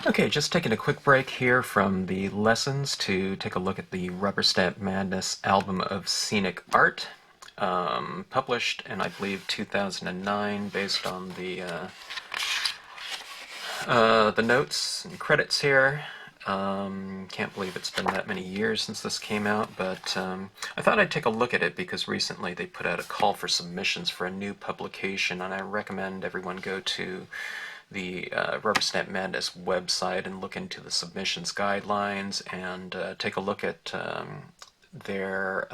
Okay, just taking a quick break here from the lessons to take a look at the Rubberstampmadness album of scenic art, published in, I believe, 2009, based on the notes and credits here. Can't believe it's been that many years since this came out, but I thought I'd take a look at it because recently they put out a call for submissions for a new publication, and I recommend everyone go to the Rubberstampmadness website and look into the submissions guidelines and take a look at their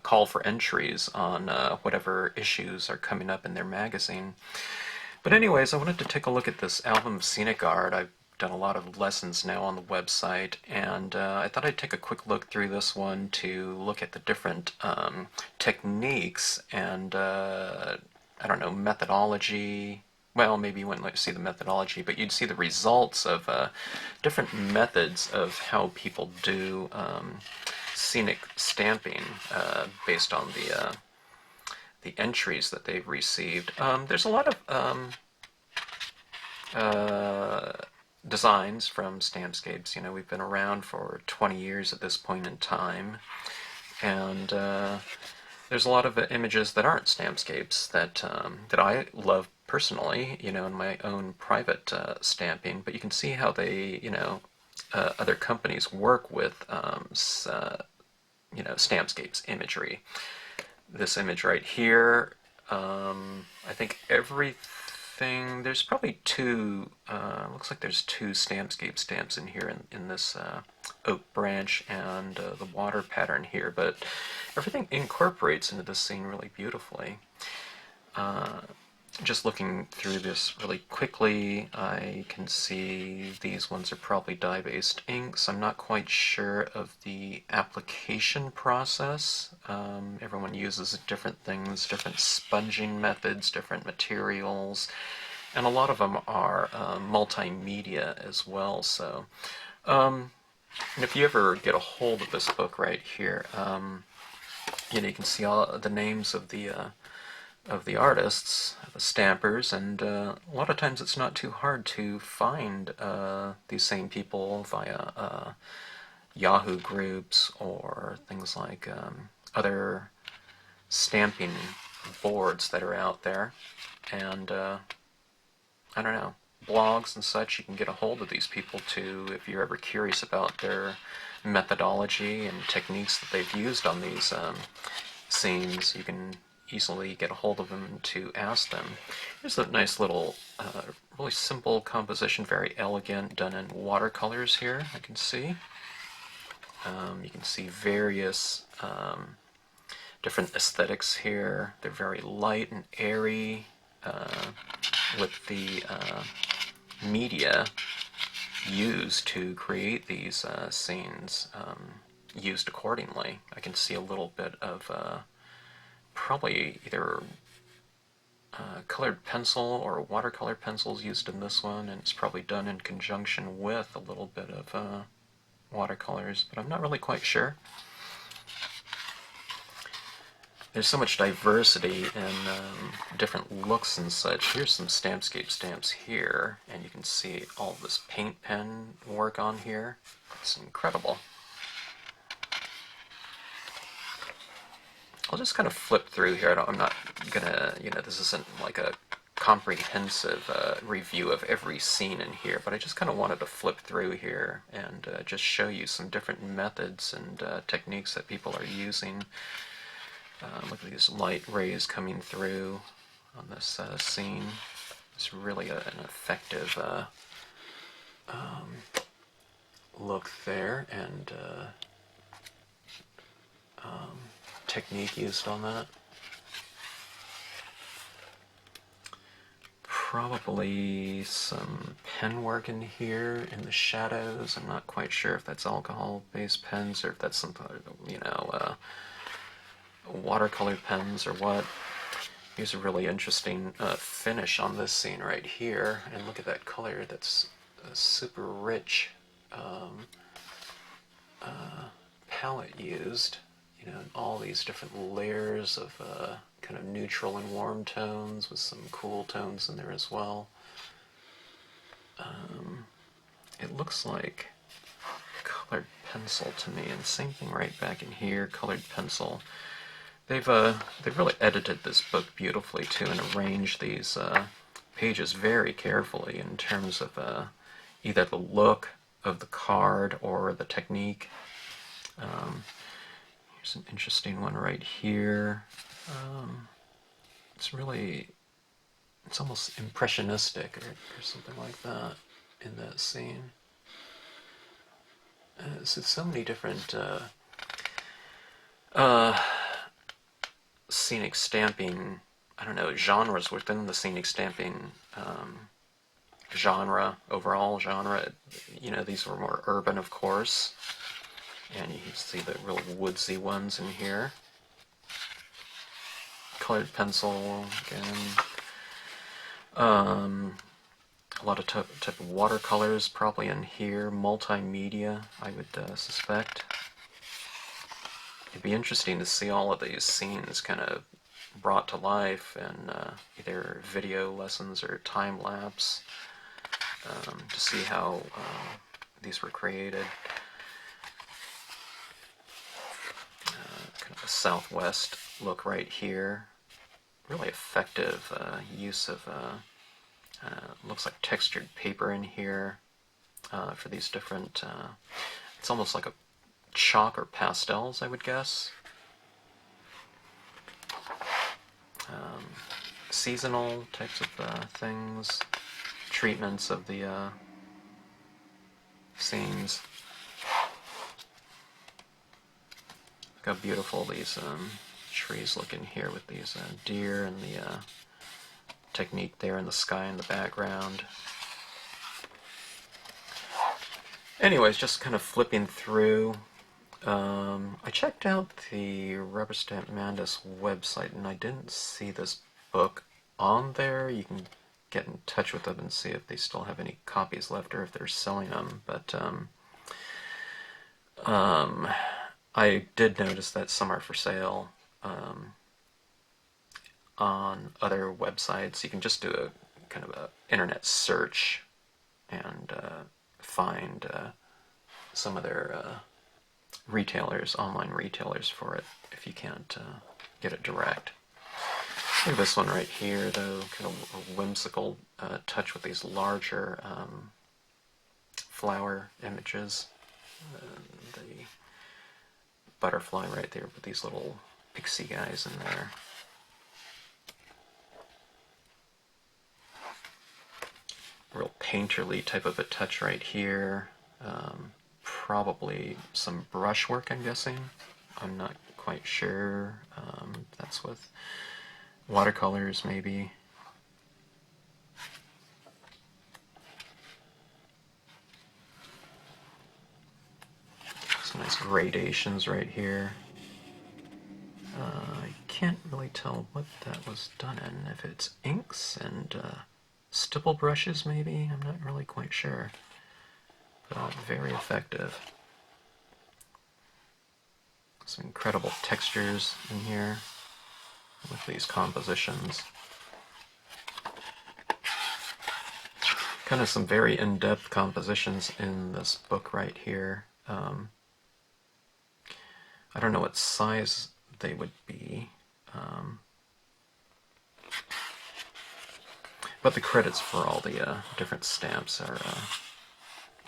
call for entries on whatever issues are coming up in their magazine. But anyways, I wanted to take a look at this album of scenic art. I've done a lot of lessons now on the website, and I thought I'd take a quick look through this one to look at the different techniques and, I don't know, methodology. Well, maybe you wouldn't like to see the methodology, but you'd see the results of different methods of how people do scenic stamping based on the entries that they've received. There's a lot of designs from Stampscapes. You know, we've been around for 20 years at this point in time, and there's a lot of images that aren't Stampscapes that I love personally, you know, in my own private stamping. But you can see how they, you know, other companies work with, you know, Stampscapes imagery. This image right here, I think everything, there's probably two, looks like there's two Stampscape stamps in here in this oak branch and the water pattern here, but everything incorporates into this scene really beautifully. Just looking through this really quickly, I can see these ones are probably dye-based inks. I'm not quite sure of the application process. Everyone uses different things, different sponging methods, different materials, and a lot of them are multimedia as well. So, and if you ever get a hold of this book right here, you know, you can see all the names of the artists, the stampers, and a lot of times it's not too hard to find these same people via Yahoo groups or things like other stamping boards that are out there, and I don't know, blogs and such. You can get a hold of these people too if you're ever curious about their methodology and techniques that they've used on these scenes. You can easily get a hold of them to ask them. Here's a nice little, really simple composition, very elegant, done in watercolors here, I can see. You can see various different aesthetics here. They're very light and airy with the media used to create these scenes used accordingly. I can see a little bit of probably either colored pencil or watercolor pencils used in this one, and it's probably done in conjunction with a little bit of watercolors, but I'm not really quite sure. There's so much diversity in different looks and such. Here's some Stampscape stamps here, and you can see all this paint pen work on here. It's incredible. I'll just kind of flip through here. I'm not gonna, you know, this isn't like a comprehensive review of every scene in here, but I just kind of wanted to flip through here and just show you some different methods and techniques that people are using. Look at these light rays coming through on this scene. It's really an effective look there, and technique used on that. Probably some pen work in here in the shadows. I'm not quite sure if that's alcohol-based pens or if that's some, you know, watercolor pens or what. Here's a really interesting finish on this scene right here, and look at that color. That's a super rich palette used. You know, all these different layers of kind of neutral and warm tones with some cool tones in there as well. It looks like colored pencil to me, and same thing right back in here, colored pencil. They've really edited this book beautifully too, and arranged these pages very carefully in terms of either the look of the card or the technique. Here's an interesting one right here. It's almost impressionistic or something like that in that scene. So so many different scenic stamping, I don't know, genres within the scenic stamping overall genre. You know, these were more urban, of course, and you can see the real woodsy ones in here. Colored pencil again. A lot of type of watercolors probably in here. Multimedia, I would suspect. It'd be interesting to see all of these scenes kind of brought to life in either video lessons or time lapse, to see how these were created. Kind of a southwest look right here. Really effective use of looks like textured paper in here for these different, it's almost like a chalk or pastels, I would guess. Seasonal types of things, treatments of the scenes. Look how beautiful these trees look in here with these deer and the technique there in the sky in the background. Anyways, just kind of flipping through. I checked out the Rubberstampmadness website and I didn't see this book on there. You can get in touch with them and see if they still have any copies left or if they're selling them. But I did notice that some are for sale on other websites. You can just do a kind of a internet search and find some of their retailers, online retailers for it, if you can't get it direct. Look at this one right here, though, kind of a whimsical touch with these larger flower images. The butterfly right there with these little pixie guys in there. Real painterly type of a touch right here. Probably some brushwork, I'm guessing. I'm not quite sure. That's with watercolors, maybe. Some nice gradations right here. I can't really tell what that was done in. If it's inks and stipple brushes, maybe? I'm not really quite sure. But very effective. Some incredible textures in here with these compositions. Kind of some very in-depth compositions in this book right here. I don't know what size they would be, but the credits for all the different stamps are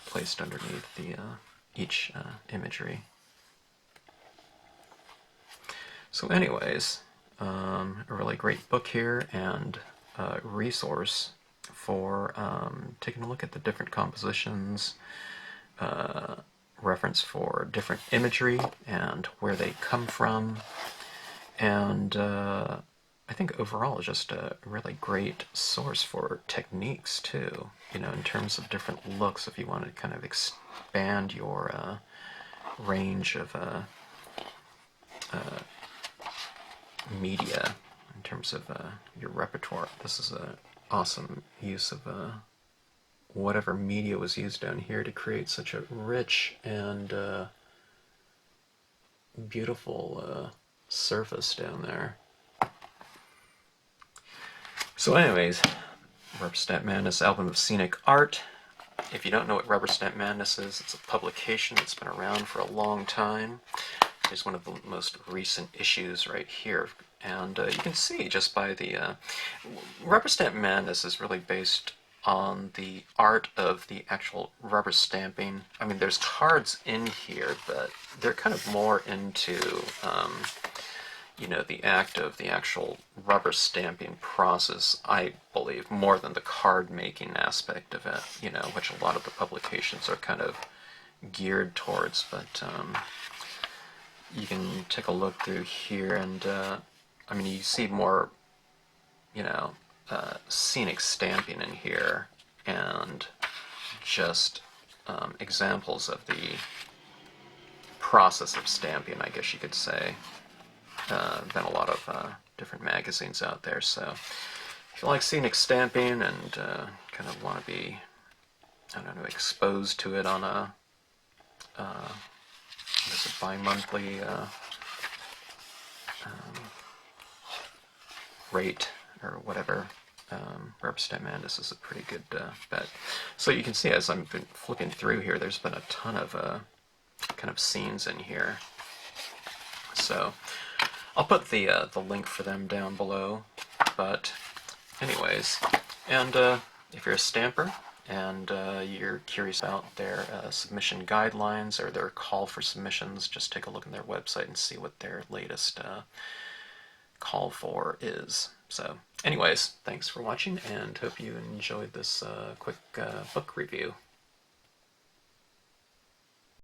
placed underneath the each imagery. So anyways, a really great book here and resource for taking a look at the different compositions, reference for different imagery and where they come from, and I think overall it's just a really great source for techniques too, you know, in terms of different looks if you want to kind of expand your range of media in terms of your repertoire. This is an awesome use of whatever media was used down here to create such a rich and beautiful surface down there. So anyways, Rubberstampmadness album of scenic art. if you don't know what Rubber Stamp Madness is, it's a publication that's been around for a long time. Here's one of the most recent issues right here. And you can see just by the... Rubber Stamp Madness is really based on the art of the actual rubber stamping. I mean, there's cards in here, but they're kind of more into, you know, the act of the actual rubber stamping process, I believe, more than the card making aspect of it, you know, which a lot of the publications are kind of geared towards. But you can take a look through here, and I mean, you see more, you know, scenic stamping in here, and just examples of the process of stamping, I guess you could say. Been a lot of different magazines out there, so if you like scenic stamping and kind of want to be, I don't know, exposed to it on a bi-monthly rate or whatever, Rubberstampmadness Madness is a pretty good bet. So you can see as I've been flipping through here, there's been a ton of kind of scenes in here. So I'll put the link for them down below. But anyways, and if you're a stamper and you're curious about their submission guidelines or their call for submissions, just take a look on their website and see what their latest call for is. So anyways, thanks for watching, and hope you enjoyed this quick book review.